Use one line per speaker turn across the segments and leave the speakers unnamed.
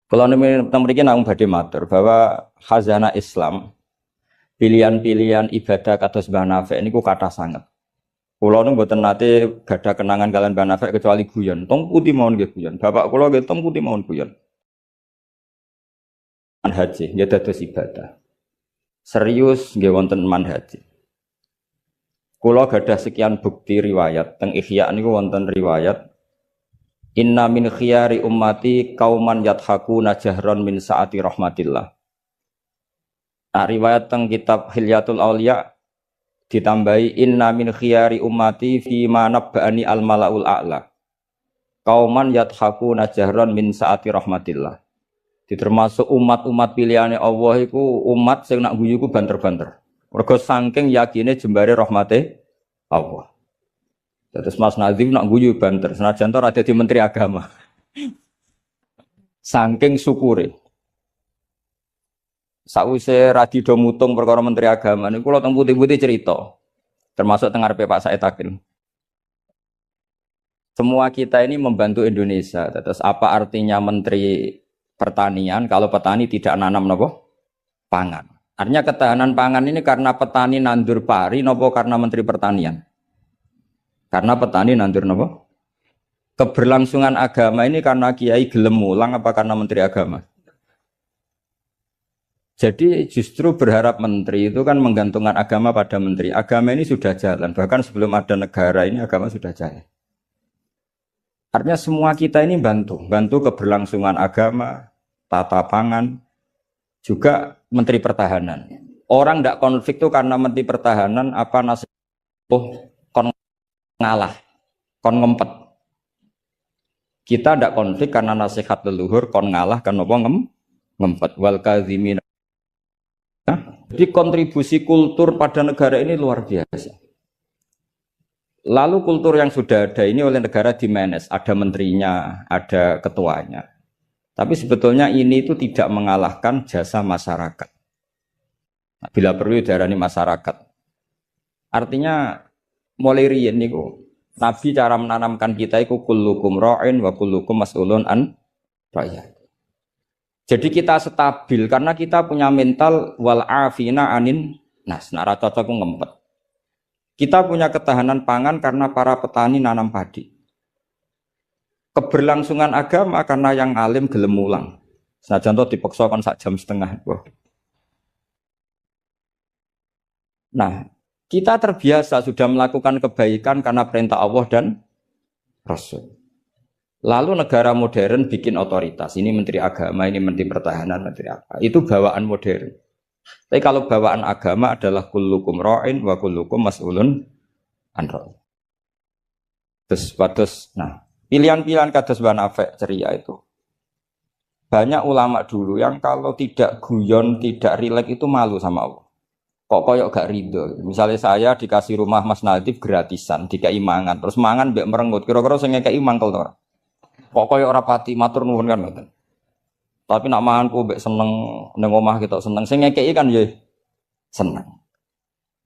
Kalau mriki namung badhe matur bahwa khazanah Islam, pilihan-pilihan ibadah kados Mbah Nafik niku kathah sanget. Kula nu mboten nate gadah kenangan kalian Mbah Nafik kecuali guyon. Tong putih mawon nggih guyon. Bapak kula nggih tong putih mawon guyon. Manhaji nggih dados ibadah. Serius nggih wonten manhaji. Kula gadah sekian bukti riwayat teng Ihya niku wonten riwayat Inna min khiyari ummati kauman yadhakuna jahron min saati rahmatillah. Nah, riwayat teng kitab Hilyatul Auliya ditambahi inna min khiyari ummati fi ma nabba'ani al malaul a'la. Kauman yadhakuna jahron min saati rahmatillah. Termasuk umat-umat pilihane Allah iku umat sing nak guyu ku banter-banter. Mergo saking yakine jembare rahmate Allah. Terus Mas Nazim nak guyu banter, senajan to ada di Menteri Agama. Saking syukure. Sause radi do mutung perkara Menteri Agama niku kula teng putih-putih cerita. Termasuk teng ngarepe Pak Said Akil. Semua kita ini membantu Indonesia. Terus apa artinya Menteri Pertanian kalau petani tidak nanam nopo? Pangan. Artinya ketahanan pangan ini karena petani nandur pari nopo karena Menteri Pertanian? Karena petani nandur nopo? Keberlangsungan agama ini karena kiai gelem mulang apa karena Menteri Agama? Jadi justru berharap menteri itu kan menggantungkan agama pada menteri. Agama ini sudah jalan, bahkan sebelum ada negara ini agama sudah jalan. Artinya semua kita ini bantu keberlangsungan agama, tata pangan, juga Menteri Pertahanan. Orang tidak konflik itu karena Menteri Pertahanan apa nasib kon ngalah, kon ngempet. Kita tidak konflik karena nasihat leluhur kon ngalah kan apa ngempet wal kadzimin. Jadi kontribusi kultur pada negara ini luar biasa. Lalu kultur yang sudah ada ini oleh negara dimanage, ada menterinya, ada ketuanya. Tapi sebetulnya ini itu tidak mengalahkan jasa masyarakat. Nah, bila perlu diarani masyarakat. Artinya mulai riyen niku Nabi cara menanamkan kita itu kullukum ra'in wa kullukum mas'ulun an ra'iyah. Jadi kita stabil karena kita punya mental wal afina anin nas. Nah, cocok ngempet. Kita punya ketahanan pangan karena para petani nanam padi. Keberlangsungan agama karena yang alim gelem mulang. Senajan to dipaksa kon sak jam setengah. Nah, kita terbiasa sudah melakukan kebaikan karena perintah Allah dan Rasul. Lalu negara modern bikin otoritas. Ini Menteri Agama, ini Menteri Pertahanan, Menteri apa. Itu bawaan modern. Tapi kalau bawaan agama adalah kullukum ra'in wa kullukum mas'ulun an ra'in. Terus, nah, pilihan-pilihan kados Mbah Nafik ceria itu. Banyak ulama dulu yang kalau tidak guyon, tidak rileks itu malu sama Allah. Kok koyok gak ridho. Misalnya saya dikasih rumah Mas Nadif gratisan, dikai mangan, terus mangan mbek merengut. Kira-kira sing ngekeki mangkel to ora? Kok koyok ora pati matur nuwun kan ngoten. Tapi nak mangan ku mbek seneng ning omah kita seneng. Sing ngekeki kan ya seneng.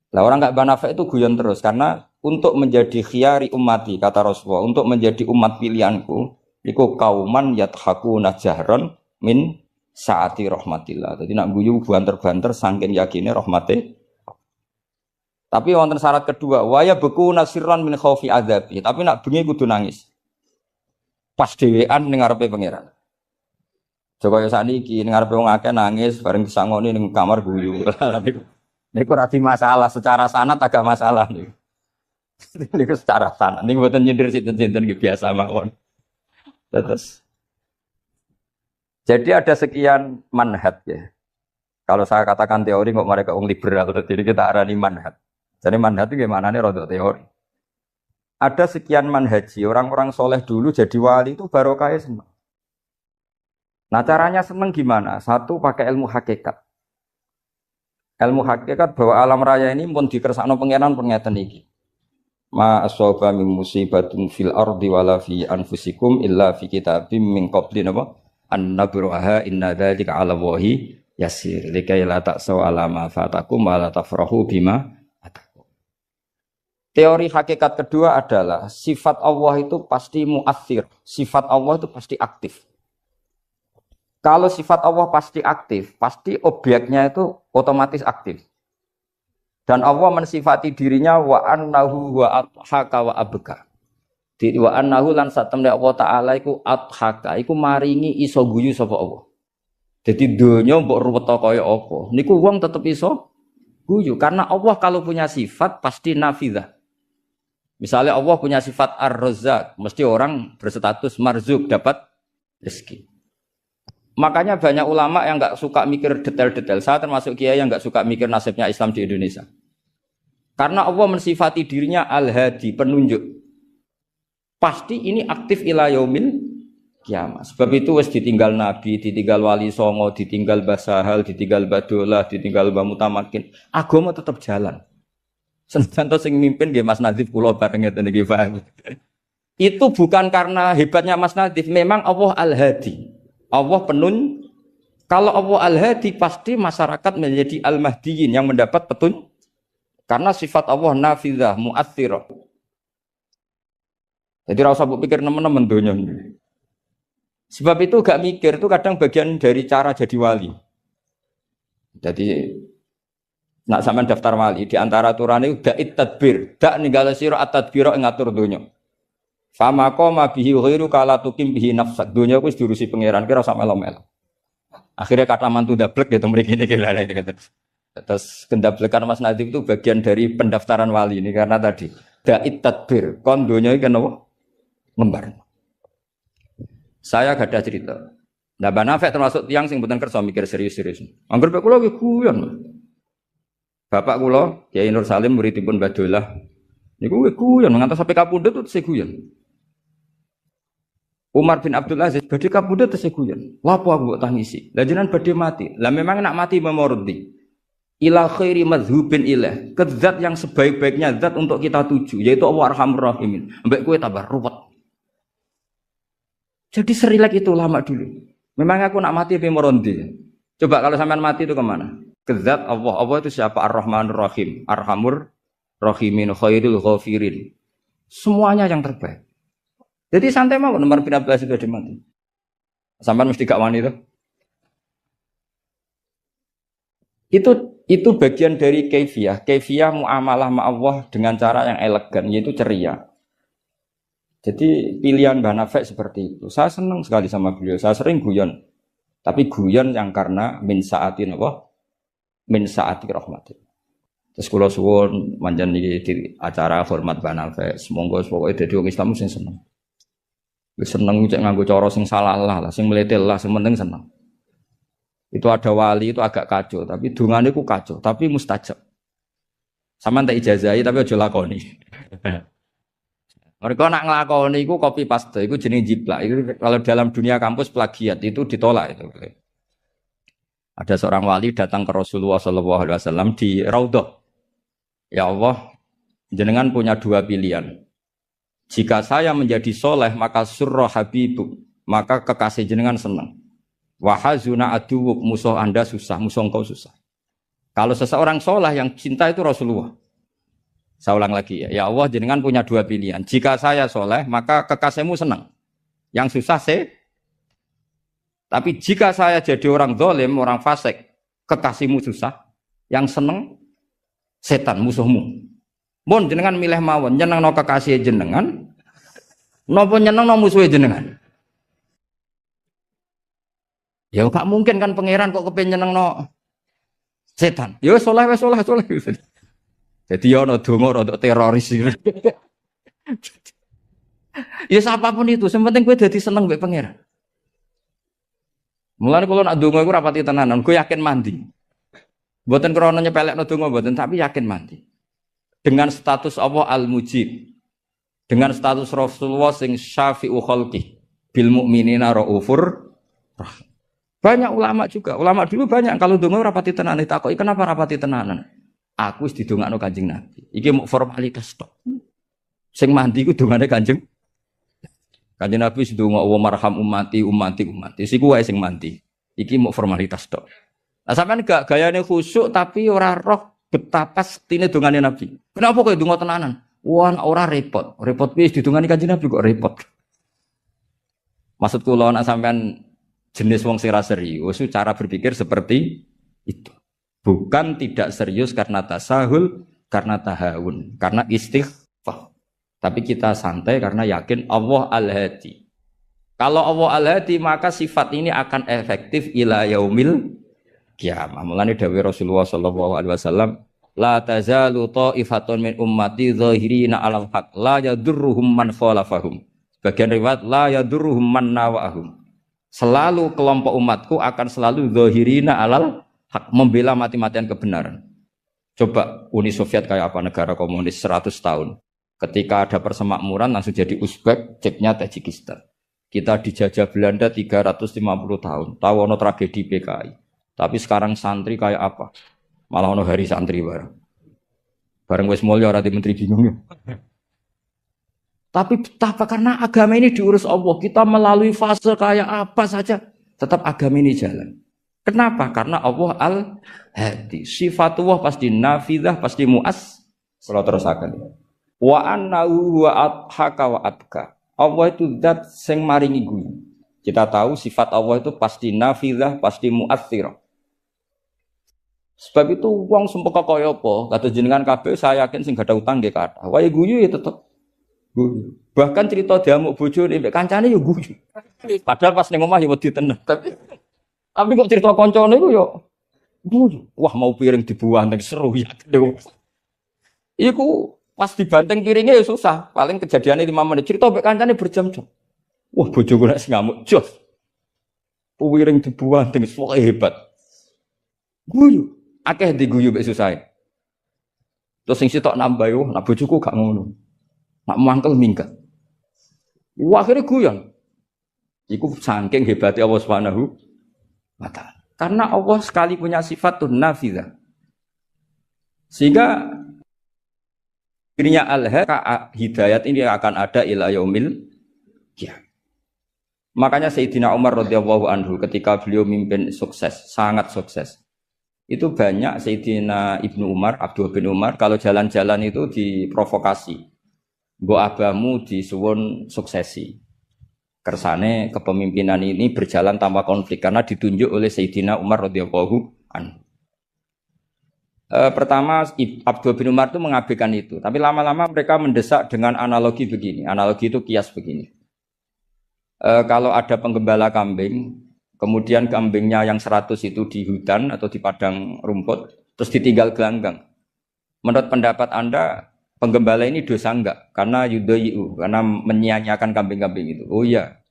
Lah orang gak Mbah Nafik itu guyon terus karena untuk menjadi khiyari ummati kata Rasulullah, untuk menjadi umat pilihanku iku kauman yathakuna jahron min saati rahmatillah. Jadi nak guyu banter-banter saking yakine rahmate. Tapi wonten syarat kedua, waya beku nasirran min khaufi adzabi. Tapi nak bengi kudu nangis. Pas dhewean ning ngarepe pangeran. Joko yo sakniki ning ngarepe wong akeh nangis bareng disangoni ning kamar guyu. Niku ora masalah secara sanad agak masalah niku. Niku secara sanad niku mboten nyindir sinten-sinten iki biasa mawon. Terus jadi ada sekian manhaj ya. Kalau saya katakan teori kok mereka orang liberal, jadi kita arani manhaj. Jadi manhaj itu gimana nih rodok teori. Ada sekian manhaji, orang-orang soleh dulu jadi wali itu barokah senang. Nah caranya senang gimana? Satu pakai ilmu hakikat. Ilmu hakikat bahwa alam raya ini pun dikersakno pengenan pengeten iki. Ma asaba min musibatin fil ardi wala fi anfusikum illa fi kitabim min qabli napa an nabruha inna dzalika 'ala Allahi yasir likai la ta'saw 'ala ma fatakum wa la tafrahu bima atakum. Teori hakikat kedua adalah sifat Allah itu pasti mu'athir, sifat Allah itu pasti aktif. Kalau sifat Allah pasti aktif, pasti objeknya itu otomatis aktif. Dan Allah mensifati dirinya wa annahu wa adhaka wa abka. Di wa annahu lan satemne Allah taala iku adhaka, iku maringi iso guyu sapa Allah. Jadi donya mbok ruwet kaya apa, niku wong tetep iso guyu karena Allah kalau punya sifat pasti nafidzah. Misalnya Allah punya sifat ar-razzaq, mesti orang berstatus marzuk dapat rezeki. Makanya banyak ulama yang enggak suka mikir detail-detail. Saya termasuk kiai yang enggak suka mikir nasibnya Islam di Indonesia. Karena Allah mensifati dirinya al-hadi, penunjuk. Pasti ini aktif ila yaumil kiamat. Sebab itu wis ditinggal Nabi, ditinggal Wali Songo, ditinggal Basahal, ditinggal Badolah, ditinggal Bamutamakin. Agama tetap jalan. Senajan sing mimpin nggih Mas Nadif kula bareng ngeten iki paham. Itu bukan karena hebatnya Mas Nadif, memang Allah Al-Hadi. Allah kalau Allah Al-Hadi pasti masyarakat menjadi Al-Mahdiyin yang mendapat petunjuk. Karena sifat Allah nafidzah, mu'athirah. Jadi ora usah pikir nemen-nemen donya. Sebab itu gak mikir itu kadang bagian dari cara jadi wali. Jadi nak sampean daftar wali di antara aturane da'it tadbir, dak ninggale sira at-tadbira ngatur donya. Fama qama bihi ghairu kala tukim bihi nafsak. Donya wis diurusi pangeran kira sak melo-melo. Akhirnya kata mantu dablek gitu mriki niki lha gitu. Terus kendablekan Mas Nadif itu bagian dari pendaftaran wali ini karena tadi da'it tadbir, kon donya iki kenapa? Ngembar. Saya gak ada cerita. Nah, Mbak Nafek termasuk tiang sing mboten kersa mikir serius-serius. Angger bapak kula iki guyon. Bapak kula Kiai Nur Salim muridipun Badolah. Niku guyon ngantos sampai kapundhut terus guyon. Umar bin Abdul Aziz badhe kapundhut terus guyon. Lapo aku mbok tangisi? Lah jenengan badhe mati. Lah memang nak mati memordi. Ila khairi madhubin ilah. Ke zat yang sebaik-baiknya zat untuk kita tuju yaitu Allah Arhamur Rahimin. Mbek kowe tambah ruwet. Jadi serilek itu lama dulu. Memang aku nak mati tapi merondi. Coba kalau sampean mati itu kemana? Kezat Allah. Allah itu siapa? Ar-Rahmanur Rahim. Arhamur Rahimin khairul ghafirin. Semuanya yang terbaik. Jadi santai mau nomor bin Abdul Aziz sudah mati. Sampean mesti gak wani itu. Itu bagian dari kaifiyah. Kaifiyah muamalah ma Allah dengan cara yang elegan yaitu ceria. Jadi pilihan Mbah Nafek seperti itu. Saya senang sekali sama beliau. Saya sering guyon. Tapi guyon yang karena min sa'atin apa? Min sa'ati rahmatin. Terus kula suwun manjen iki di acara hormat Mbah Nafek. Semoga pokoke dadi wong Islam sing seneng. Wis seneng cek nganggo cara sing salah lah, sing meletel lah, sing penting seneng. Itu ada wali itu agak kacau, tapi dungane ku kacau, tapi mustajab. Sama tak ijazahi tapi aja lakoni. Mereka nak ngelakoni itu copy paste, itu jenis jiplak. Itu kalau dalam dunia kampus plagiat itu ditolak itu. Ada seorang wali datang ke Rasulullah SAW di Raudhah. Ya Allah, jenengan punya dua pilihan. Jika saya menjadi soleh maka surra habibuk, maka kekasih jenengan senang. Wahazuna aduwuk, musuh anda susah, musuh engkau susah. Kalau seseorang soleh yang cinta itu Rasulullah. Saya ulang lagi ya. Ya Allah jenengan punya dua pilihan. Jika saya soleh maka kekasihmu senang. Yang susah Tapi jika saya jadi orang zalim, orang fasik, kekasihmu susah. Yang senang setan musuhmu. Mun jenengan milih mawon nyenengno kekasih jenengan. Napa nyenengno musuhe jenengan? Ya gak mungkin kan pangeran kok kepen nyenengno setan. Ya soleh. Jadi ya ono donga untuk teroris. Ya siapapun itu, yang penting gue jadi seneng mbek pangeran. Mulane kalau nak donga iku rapati tenanan, gue yakin mandi. Mboten krana nyepelekno donga mboten, tapi yakin mandi. Dengan status Allah Al-Mujib. Dengan status Rasulullah sing syafi'u khalqi bil mukminina raufur rahim. Banyak ulama juga, ulama dulu banyak kalau donga rapati tenanan ditakoki kenapa rapati tenanan? Aku wis didongakno Kanjeng Nabi. Iki mau formalitas tok. Sing mandi ku dongane Kanjeng Nabi wis ndonga wa marham ummati. Siku wae sing mandi. Iki mau formalitas tok. Lah sampean gak gayane khusyuk tapi ora roh betapa sektine dongane Nabi. Kenapa kok donga tenanan? Wah, ora repot. Repot wis didongani Kanjeng Nabi kok repot. Maksud kula nek sampean jenis wong sing ra serius, cara berpikir seperti itu. Bukan tidak serius karena tasahul, karena tahawun, karena istighfar. Tapi kita santai karena yakin Allah Al-Hadi. Kalau Allah Al-Hadi maka sifat ini akan efektif ila yaumil qiyamah. Mulane dawuh Rasulullah sallallahu alaihi wasallam, la tazalu ta'ifatun min ummati zahirina 'alal haq la yadurruhum man khalafahum. Bagian riwayat la yadurruhum man nawahum. Selalu kelompok umatku akan selalu zahirina 'alal hak, membela mati-matian kebenaran. Coba Uni Soviet kayak apa, negara komunis 100 tahun. Ketika ada persemakmuran langsung jadi Uzbek, ceknya Tajikistan. Kita dijajah Belanda 350 tahun. Tahu ono tragedi PKI. Tapi sekarang santri kayak apa? Malah ono hari santri bareng. Bareng wis mulya ora menteri bingung ya. Tapi betapa karena agama ini diurus Allah, kita melalui fase kayak apa saja tetap agama ini jalan. Kenapa? Karena Allah Al-Hadi. Sifatullah pasti nafidah, pasti mu'as. Kalau terus akan. Wa annahu wa adhaka wa abka. Allah itu zat sing maringi guyu. Kita tahu sifat Allah itu pasti nafidah, pasti mu'athirah. Sebab itu wong sumpah kaya apa? Kata jenengan kabeh saya yakin sing gak ada utang nggih kathah. Wae guyu ya tetep guyu. Bahkan cerita diamuk bojone mbek kancane ya guyu. Padahal pas ning omah ya wedi tenan. Tapi kok cerita koncone iku ya guyu. Wah mau piring dibuang ning seru ya. Iku pas dibanteng piringnya ya susah. Paling kejadiannya 5 menit. Cerita mbek kancane berjam-jam. Wah bojoku nek ngamuk jos. Piring dibuang ning sok hebat. Guyu. Akeh diguyu mbek susah. Terus sing sitok nambah yo, nak bojoku gak ngono. Nak mangkel minggat. Wah akhirnya guyon. Iku saking hebatnya Allah Subhanahu wa ta'ala. Karena Allah sekali punya sifat nafidah. Sehingga akhirnya hidayat ini akan ada ila yaumil qiyamah. Makanya Sayyidina Umar radhiyallahu anhu ketika beliau mimpin sukses, sangat sukses. Itu banyak Sayyidina Ibnu Umar, Abdul bin Umar kalau jalan-jalan itu diprovokasi. Mbok abamu disuwun suksesi. Kersane kepemimpinan ini berjalan tanpa konflik karena ditunjuk oleh Sayyidina Umar radhiyallahu anhu. Pertama Abdul bin Umar itu mengabaikan itu, tapi lama-lama mereka mendesak dengan analogi begini. Analogi itu kias begini. Kalau ada penggembala kambing, kemudian kambingnya yang 100 itu di hutan atau di padang rumput, terus ditinggal gelanggang. Menurut pendapat Anda, penggembala ini dosa enggak? Karena yudhayu, karena menyia-nyiakan kambing-kambing itu. Oh iya.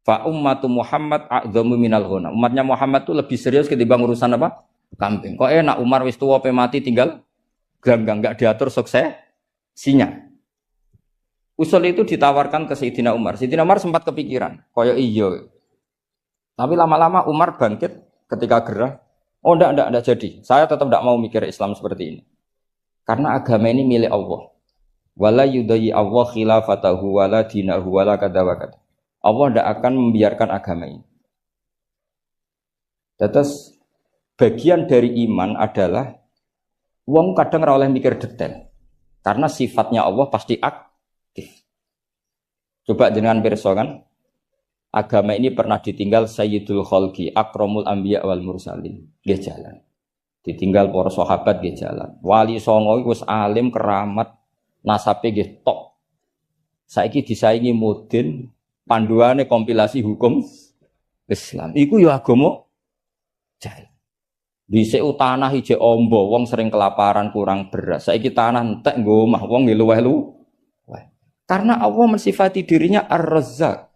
Fa ummatu Muhammad a'dhamu minal ghunam. Umatnya Muhammad itu lebih serius ketimbang urusan apa? Kambing. Kok enak Umar wis tuwa pe mati tinggal gelanggang, enggak diatur suksesinya. Usul itu ditawarkan ke Sayyidina Umar. Sayyidina Umar sempat kepikiran, koyo iya. Tapi lama-lama Umar bangkit ketika gerah. Oh enggak jadi. Saya tetap enggak mau mikir Islam seperti ini. Karena agama ini milik Allah. Wala yudayi Allah khilafatahu wala dinahu wala kadawakad. Allah enggak akan membiarkan agama ini. Terus bagian dari iman adalah wong kadang ora oleh mikir detail. Karena sifatnya Allah pasti aktif. Coba jenengan pirsa kan, agama ini pernah ditinggal Sayyidul Khalqi, Akramul Anbiya wal Mursalin, nggih jalan. Ditinggal para sahabat nggih jalan. Wali songo iku wis alim keramat, nasabe nggih tok. Saiki disaingi mudin, panduane kompilasi hukum Islam. Iku ya agama jalan. Dhisik tanah ije ombo, wong sering kelaparan kurang beras. Saiki tanah entek nggo omah, wong nggih luweh-luweh. Karena Allah mensifati dirinya Ar-Razzaq.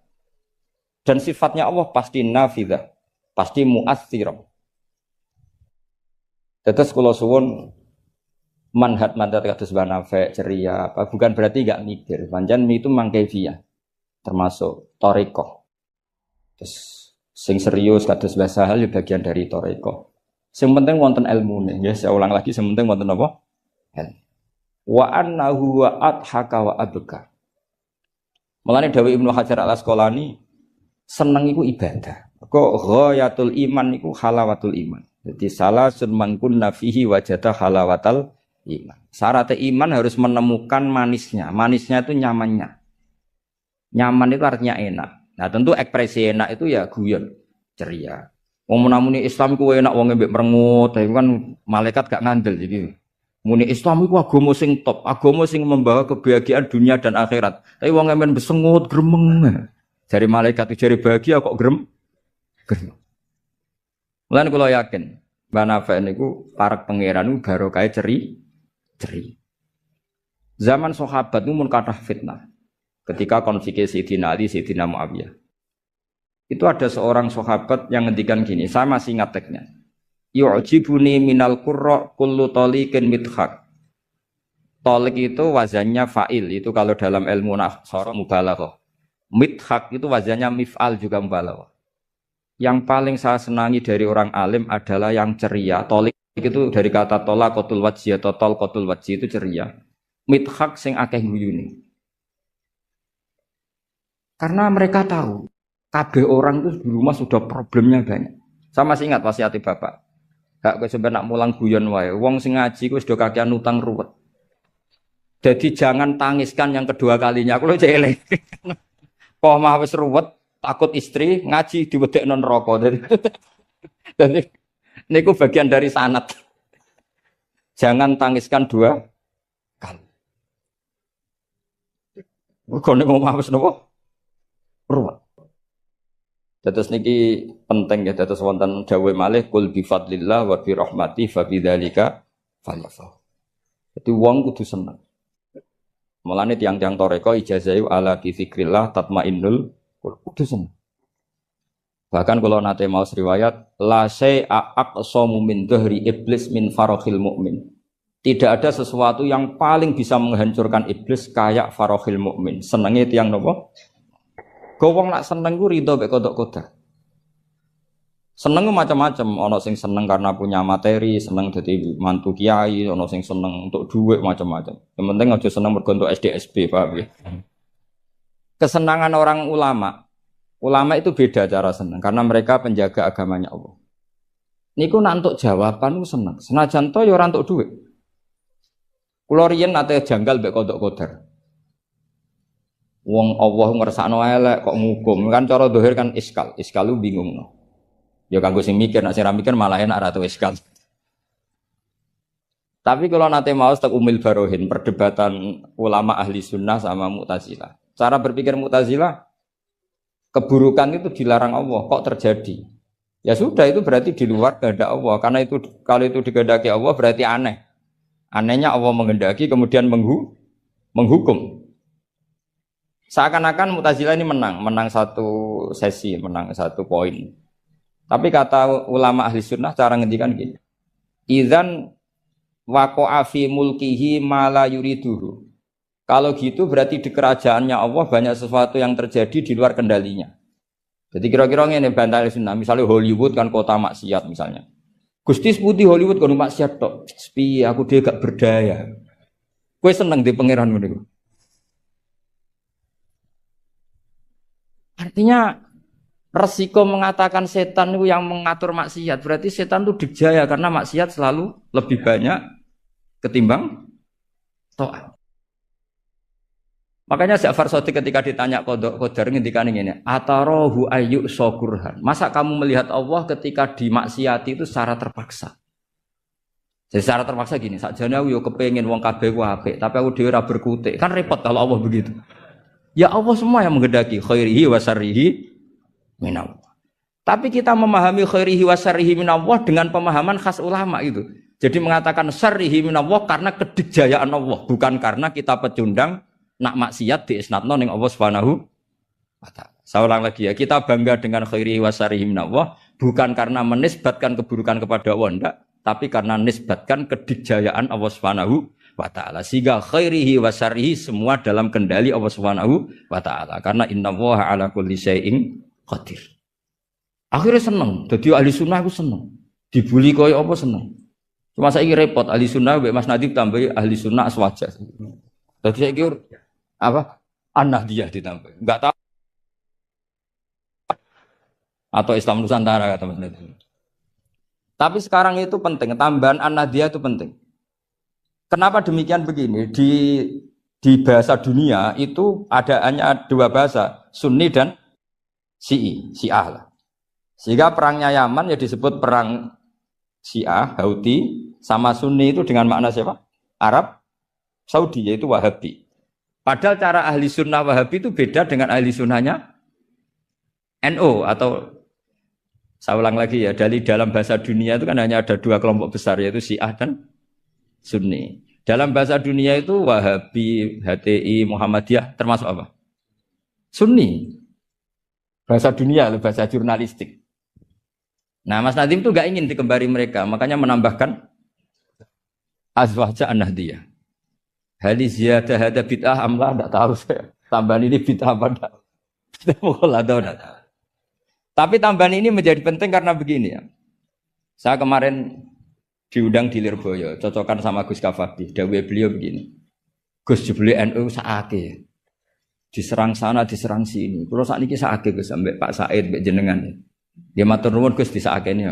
Dan sifatnya Allah pasti nafidah, pasti mu'athirah. Terus kalau suwun manhat kados banafe ceria apa bukan berarti enggak mikir. Pancen itu mangkefiyah. Termasuk thariqah. Terus sing serius kados bahasa hal bagian dari thariqah. Sing penting wonten ilmune, ya saya ulang lagi sing penting wonten apa? Ilmu. Wa annahu wa adhaka wa abka. Mulane dawuh Ibnu Hajar Al-Asqalani seneng iku ibadah. Kok ghayatul iman iku halawatul iman. Jadi salah man kunna fihi wajada halawatal iman. Syarat iman harus menemukan manisnya. Manisnya itu nyamannya. Nyaman itu artinya enak. Nah, tentu ekspresi enak itu ya guyon. ceria. Wong menamuni Islam ku enak wong mbek merengut, tapi kan malaikat gak ngandel jadi. Muni Islam iku agama sing top, agama sing membawa kebahagiaan dunia dan akhirat. Tapi wong men besengut gremeng. Jari malaikat jari bahagia kok gremeng. Mulane kula yakin, Mbah Nafi niku parek pangeran niku barokah ceri. Zaman sahabat itu mun kathah fitnah. Ketika konflik Sayyidina Ali, Sayyidina Muawiyah. Itu ada seorang sahabat yang ngendikan gini, saya masih ingat teksnya. Yu'jibuni minal qurra kullu taliqin mithaq. Talik itu wazannya fa'il, itu kalau dalam ilmu nahwu mubalaghah. Mithaq itu wazannya mif'al juga mubalaghah. Yang paling saya senangi dari orang alim adalah yang ceria. Talik itu dari kata talaqatul wajhi atau talqatul wajhi itu ceria. Mithaq sing akeh guyune. Karena mereka tahu kabeh orang itu di rumah sudah problemnya banyak. Saya masih ingat wasiat bapak. Gak kowe sampe nak mulang guyon wae. Wong sing ngaji kuwi sudah kakean utang ruwet. Jadi jangan tangiskan yang kedua kalinya. Aku lho celeng. Kok mah wis ruwet, takut istri ngaji diwedekno neraka. Jadi niku bagian dari sanad. Jangan tangiskan dua kali. Kok nek omah wis napa? Ruwet. Dados niki penting ya, dados wonten dawuh malih kul bi fadlillah wa bi rahmati fa bidzalika falyafrah. Dadi wong kudu seneng. Mulane tiang-tiang toreko ijazahi ala bi dzikrillah tatmainnul kudu seneng. Bahkan kalau nate maos riwayat la syai'a aqsamu min dhahri iblis min farahil mukmin. Tidak ada sesuatu yang paling bisa menghancurkan iblis kayak farahil mukmin. Senenge tiang nopo? Wong nak seneng ku ridho mek kodok kodar. Seneng ku macam-macam, ana sing seneng karena punya materi, seneng dadi mantu kiai, ana sing seneng untuk duit macam-macam. Yang penting aja seneng mergo untuk SDSB, paham ya? Kesenangan orang ulama itu beda cara seneng karena mereka penjaga agamanya Allah. Niku nak entuk jawaban ku seneng. Senajan to ya ora entuk duit. Kula riyen nate janggal mek kodok kodar. Wong Allah ngersakno elek kok ngukum kan cara dohir kan iskal lu bingung no. Ya kanggo sing mikir nek sing ra mikir malah enak ra tau iskal. Tapi kalau nate mau tak umil barohin perdebatan ulama ahli sunnah sama Mu'tazilah. Cara berpikir Mu'tazilah keburukan itu dilarang Allah kok terjadi. Ya sudah itu berarti di luar kehendak Allah karena itu kalau itu dikehendaki Allah berarti aneh. Anehnya Allah menghendaki kemudian menghukum. Seakan-akan Mu'tazilah ini menang satu sesi, menang satu poin. Tapi kata ulama ahli sunnah cara ngendikan gini. Idzan waqa'a fi mulkihi ma la yuriduhu. Kalau gitu berarti di kerajaannya Allah banyak sesuatu yang terjadi di luar kendalinya. Jadi kira-kira ngene bantah ahli sunnah, misalnya Hollywood kan kota maksiat misalnya. Gusti seputi Hollywood kan maksiat tok. Piye aku dhewe gak berdaya. Kowe seneng di pangeran ngono iku. Artinya resiko mengatakan setan itu yang mengatur maksiat berarti setan itu dijaya karena maksiat selalu lebih banyak ketimbang taat. Makanya Ja'far Shadiq ketika ditanya Qadar ngendikan ngene, "Atarahu ayyu syukurhan." Masa kamu melihat Allah ketika dimaksiati itu secara terpaksa? Jadi secara terpaksa gini, sakjane aku yo kepengin wong kabeh ku apik, tapi aku dhewe ora berkutik. Kan repot kalau Allah begitu. Ya Allah semua yang menghendaki khairihi wa syarrihi minallah. Tapi kita memahami khairihi wa syarrihi minallah dengan pemahaman khas ulama itu. Jadi mengatakan syarrihi minallah karena kedikjayaan Allah, bukan karena kita pecundang nak maksiat diisnadno ning Allah Subhanahu wa taala. Saya ulang lagi ya, kita bangga dengan khairihi wa syarrihi minallah bukan karena menisbatkan keburukan kepada Allah enggak, tapi karena nisbatkan kedikjayaan Allah Subhanahu wa ta'ala. Sehingga khairihi wa syarrihi semua dalam kendali Allah Subhanahu wa ta'ala. Karena innallaha ala kulli syai'in qadir. Akhirnya seneng. Jadi ahli sunnah aku seneng. Dibuli kaya apa seneng. Cuma saiki repot ahli sunnah mbek Mas Nadib tambahi ahli sunnah aswaja. Jadi saiki apa? An-Nahdiyah ditambah. Enggak tahu. Atau Islam Nusantara kata Mas Nadib. Tapi sekarang itu penting, tambahan An-Nahdiyah itu penting. Kenapa demikian begini? Di bahasa dunia itu ada hanya dua bahasa, Sunni dan Syiah lah. Sehingga perangnya Yaman ya disebut perang Syiah, Houthi, sama Sunni itu dengan makna siapa? Arab, Saudi, yaitu Wahabi. Padahal cara ahli sunnah Wahabi itu beda dengan ahli sunnahnya NO atau saya ulang lagi ya, dari dalam bahasa dunia itu kan hanya ada dua kelompok besar yaitu Syiah dan Sunni. Dalam bahasa dunia itu Wahabi, HTI, Muhammadiyah termasuk apa? Sunni. Bahasa dunia, bahasa jurnalistik. Nah, Mas Nadim itu gak ingin dikembari mereka, makanya menambahkan azwaja an-nahdiyah. Hali ziyadah hada bid'ah amlah, tidak tahu saya. Tambahan ini bid'ah apa enggak? Tapi tambahan ini menjadi penting karena begini ya. Saya kemarin diundang di Lirboyo, cocokan sama Gus Kafadi. Dawe beliau begini. Gus jebule NU saake. Diserang sana, diserang sini. Kalau saat ini saake Gus sampai Pak Said, mbek jenengan. Dia matur nuwun Gus disaake ini.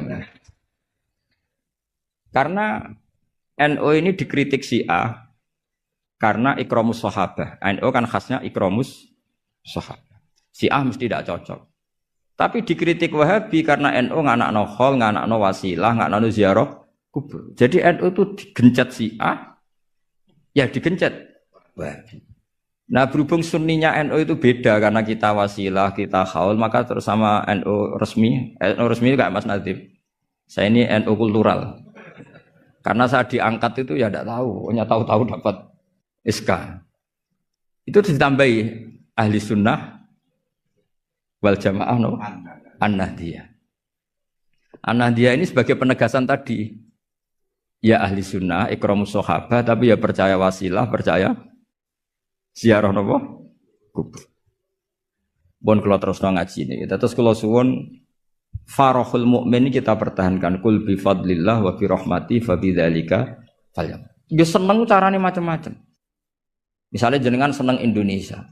Karena NU ini dikritik Syiah karena ikramus sahabah. NU kan khasnya ikramus sahabah. Syiah mesti tidak cocok. Tapi dikritik Wahabi karena NU nganakno khol, nganakno wasilah, nganakno ziarah kubur. Jadi NU itu digencet Syiah, ya digencet Wahabi. Nah berhubung sunninya NU itu beda karena kita wasilah, kita khaul, maka terus sama NU resmi kayak Mas Nadim. Saya ini NU kultural. Karena saya diangkat itu ya tidak tahu, hanya tahu-tahu dapat SK. Itu ditambahi ahli sunnah wal jamaah no? An-Nahdiyah. An-Nahdiyah ini sebagai penegasan tadi. Ya ahli sunnah, ikramus sahabah, tapi ya percaya wasilah, percaya ziarah nopo kubur. Bon kula terus ngaji ini. Terus kula suwun farahul mukmin kita pertahankan kul bi fadlillah wa bi rahmati fa bidzalika falyam. Dia seneng carane macam-macam. Misalnya jenengan seneng Indonesia.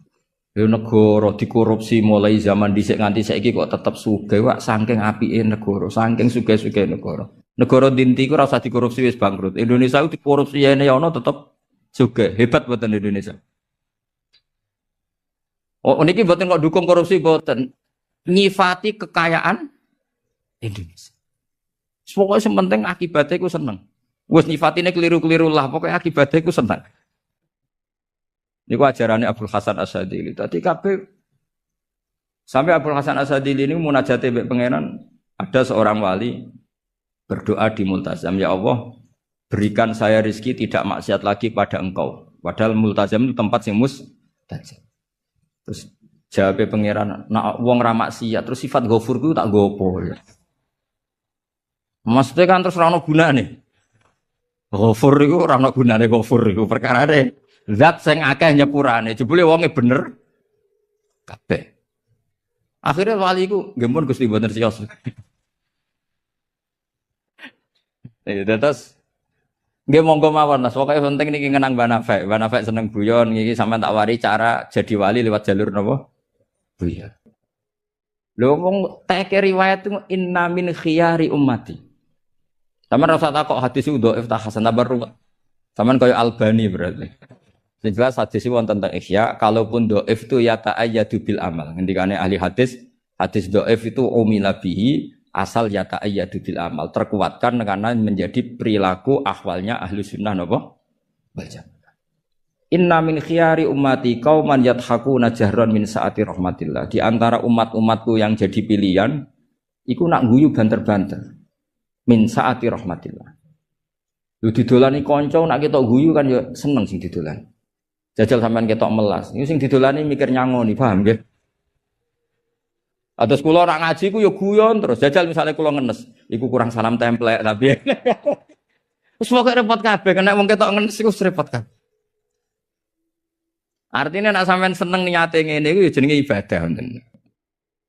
Negara dikorupsi mulai zaman dhisik nganti saiki kok tetep sugih wak saking apike negara, saking sugih-sugih negara. Negara dinti ku ora usah dikorupsi wis bangkrut. Indonesia ku dikorupsi ene ya ono tetep sugih. Hebat boten Indonesia. Oh niki boten kok dukung korupsi boten. Nyifati kekayaan Indonesia. Pokoknya sementing akibatnya ku seneng. Wis nyifatine keliru-keliru lah, pokoknya akibatnya ku seneng. Niku ajarannya Abdul Hasan As-Sadili. Tadi kabeh sampai Abdul Hasan As-Sadili ini munajate mbek pangeran, ada seorang wali berdoa di multazam, ya Allah, berikan saya rezeki tidak maksiat lagi pada Engkau. Padahal multazam itu tempat sing mustajab. Terus jawab pangeran, nak wong ra maksiat, terus sifat ghafur ku tak gopo ya. Maksudnya kan terus ora ono gunane. Ghafur iku ora ono gunane ghafur iku perkarane zat sing akeh nyepurane, jebule wonge bener kabeh. Akhirnya wali iku nggih mun Gusti mboten siyos. Terus nggih monggo mawon Mas, pokoke penting niki ngenang Mbah Nafek. Mbah Nafek seneng guyon niki sampean tak wari cara jadi wali lewat jalur napa? Guyon. Lho wong teke riwayat itu inna min khiyari ummati. Sampeyan rasa takok hadis itu dhaif ta hasan tabarru. Sampeyan koyo Albani berarti. Sing jelas hadis itu wonten tentang Ihya, kalaupun dhaif itu ya ta'ayyadu bil amal. Ngendikane ahli hadis dhaif itu umila bihi asal ya ta'ayyadu bil amal, terkuatkan karena menjadi perilaku ahwalnya ahli sunnah napa? Wal jamaah. Inna min khiyari ummati qauman yadhakuna jahran min saati rahmatillah. Di antara umat-umatku yang jadi pilihan iku nak guyu banter-banter min saati rahmatillah. Lu didolani kanca nak ketok guyu kan ya seneng sing didolani. Jajal sampean ketok melas. Iku sing didolani mikir nyangoni, paham nggih? Atus kula ora ngaji ku ya guyon terus. Jajal misalnya kula ngenes, iku kurang salam templek tapi. Wis pokoke repot kabeh, nek wong ketok ngenes iku repot kabeh. Artinya nek sampean seneng niate ngene iku ya jenenge ibadah ngoten.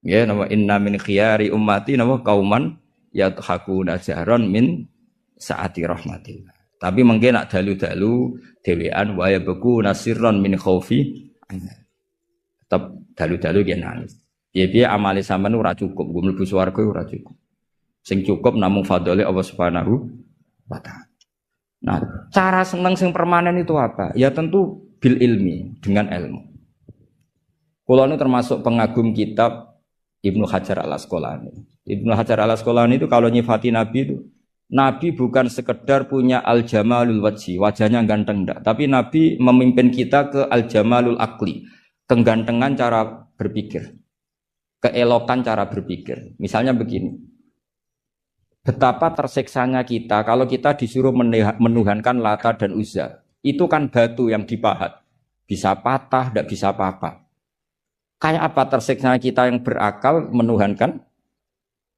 Nggih, napa inna min khiyari ummati napa kauman yadhakuna jahran min saati rahmatillah. Tapi mungkin nak dalu-dalu dewean waya beku nasirron min khaufi. Tetap dalu-dalu dia nangis. Piye-piye amale sampean ora cukup, nggo mlebu swarga ora cukup. Sing cukup namung fadhole Allah Subhanahu wa taala. Nah, cara seneng sing permanen itu apa? Ya tentu bil ilmi, dengan ilmu. Kula nu termasuk pengagum kitab Ibnu Hajar Al-Asqalani. Ibnu Hajar al-Asqalani itu kalau nyifati Nabi itu, Nabi bukan sekedar punya al-jamalul wajhi, wajahnya ganteng enggak, tapi Nabi memimpin kita ke al-jamalul akli, kegantengan cara berpikir, keelokan cara berpikir. Misalnya begini, betapa tersiksanya kita kalau kita disuruh menuhankan Lata dan Uzza. Itu kan batu yang dipahat, bisa patah, tidak bisa apa-apa. Kayak apa tersiksanya kita yang berakal menuhankan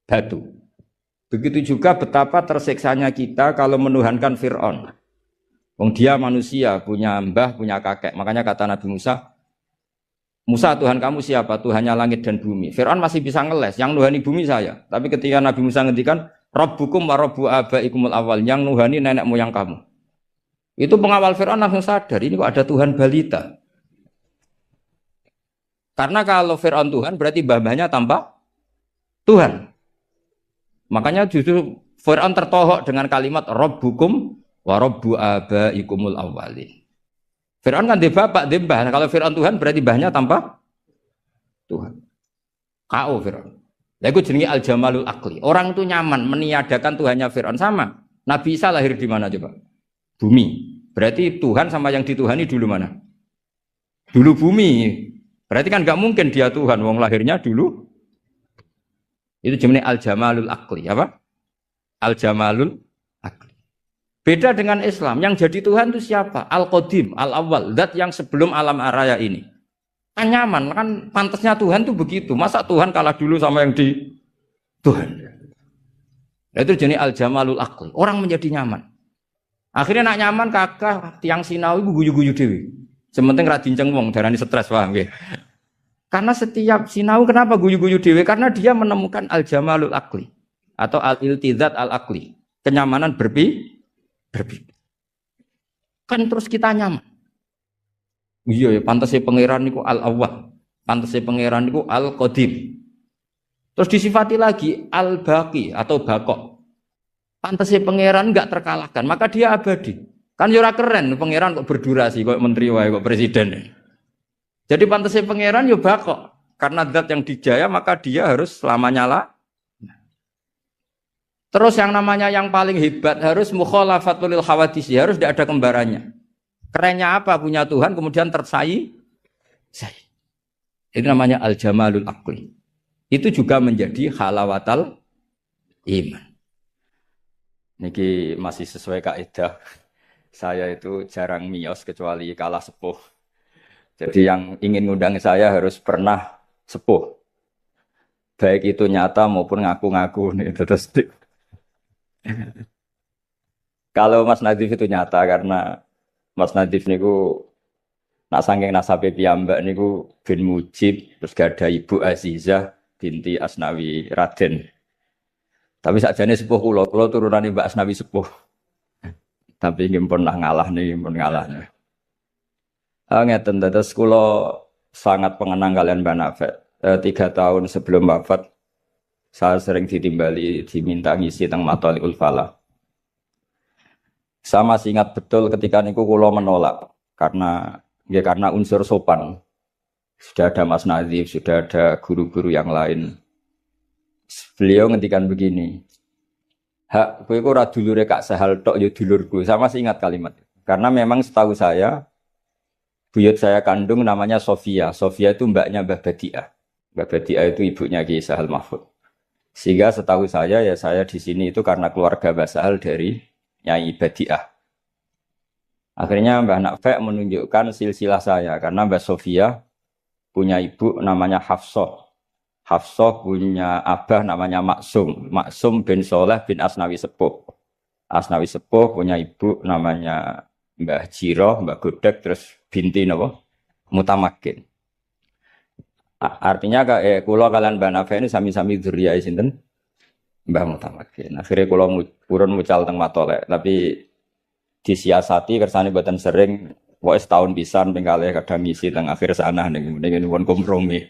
batu. Begitu juga betapa tersiksanya kita kalau menuhankan Fir'aun. Wong dia manusia, punya mbah, punya kakek. Makanya kata Nabi Musa, Musa Tuhan kamu siapa? Tuhannya langit dan bumi. Fir'aun masih bisa ngeles, yang nuhani bumi saya. Tapi ketika Nabi Musa ngendikan, Rabbukum wa Rabbu abaikumul awal, yang nuhani nenek moyang kamu. Itu pengawal Fir'aun langsung sadar, ini kok ada Tuhan balita. Karena kalau Fir'aun Tuhan berarti mbah-mbahnya tanpa Tuhan. Makanya justru Fir'aun tertohok dengan kalimat Rabbukum wa Rabbu abaikumul awwalin. Fir'aun kan dia bapak, dia mbah. Kalau Fir'aun Tuhan berarti mbahnya tanpa Tuhan. K.O. Fir'aun. Nah, itu jenenge al-jamalul akli. Orang itu nyaman meniadakan Tuhannya Fir'aun sama. Nabi Isa lahir di mana coba? Bumi. Berarti Tuhan sama yang dituhani dulu mana? Dulu bumi. Berarti kan nggak mungkin dia Tuhan, wong lahirnya dulu. Itu jenis al-jamalul akli, apa? Al-jamalul akli. Beda dengan Islam, yang jadi Tuhan itu siapa? Al-Qadim, Al-Awwal, zat yang sebelum alam raya ini. Kan nyaman, kan pantasnya Tuhan itu begitu. Masa Tuhan kalah dulu sama yang di Tuhan? Itu jenis al-jamalul akli. Orang menjadi nyaman. Akhirnya nak nyaman kakak tiang sinau ibu guyu-guyu dewi. Sementing ra dinceng wong darani stres, paham nggih. Karena setiap sinau kenapa guyu-guyu dewe? Karena dia menemukan al-jamalul akli atau al-iltizat al-akli, kenyamanan berpikir. Kan terus kita nyaman. Iya ya, pantasnya pangeran niku al-awwal, pantasnya pangeran niku al-qadim. Terus disifati lagi al-baqi atau baqo. Pantasnya pangeran enggak terkalahkan, maka dia abadi. Kan ora keren pangeran kok berdurasi kok menteri wae kok presiden. Jadi pantasnya pangeran yo bakok. Karena zat yang dijaya maka dia harus selamanya lah. Terus yang namanya yang paling hebat harus mukhalafatul hawadis, harus tidak ada kembarannya. Kerennya apa? Punya Tuhan kemudian tersayi. Itu namanya al-jamalul aqli. Itu juga menjadi halawatal iman. Niki masih sesuai kaidah. Saya itu jarang miyos kecuali kalah sepuh. Jadi yang ingin ngundang saya harus pernah sepuh. Baik itu nyata maupun ngaku-ngaku nih. Terus kalau Mas Nadif itu nyata karena Mas Nadif niku nak saking nasabe piyambak niku bin Mujib, terus gak ada Ibu Azizah binti Asnawi Raden. Tapi sakjane sepuh kula turunane Mbak Asnawi sepuh. Tapi nggih pun ngalah nih, pun ngalah nih. Ngeten dados kula sangat pengenang kalian Mbak Nafek. 3 tahun sebelum wafat saya sering ditimbali diminta ngisi teng Mathaul Falah. Saya masih ingat betul ketika niku kula menolak karena unsur sopan. Sudah ada Mas Nadif, sudah ada guru-guru yang lain. Beliau ngendikan begini, hak kowe ora dulure Kak Sahal tok ya dulurku. Saya masih ingat kalimat. Karena memang setahu saya buyut saya kandung namanya Sofia. Sofia itu mbaknya Mbah Badiah. Mbah Badiah itu ibunya Ki Sahal Mahfud. Sehingga setahu saya ya saya di sini itu karena keluarga Mbah Sahal dari Nyai Badiah. Akhirnya Mbah Nafek menunjukkan silsilah saya karena Mbah Sofia punya ibu namanya Hafsah. Hafsah punya abah namanya Maksum. Maksum bin Soleh bin Asnawi Sepuh. Asnawi Sepuh punya ibu namanya Mbah Jiroh, Mbah Godek, terus binti napa? Mutamakin. Artinya kula kalian Mbah Nafek ini sami-sami dzurriyahe sinten? Mbah Mutamakin. Akhirnya kula purun mucal teng Matolek, tapi disiasati kersane mboten sering, pokoke setahun pisan ping kalih kadang ngisi teng akhir sana ning pun kompromi.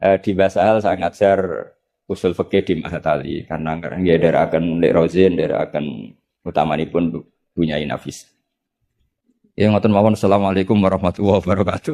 Di Basahal saya ngajar usul fikih di Mahat Ali karena nggih ndherekaken Lek Rozin, ndherekaken utamanipun Bunyai Nafis. Ya ngoten mawon, assalamualaikum warahmatullahi wabarakatuh.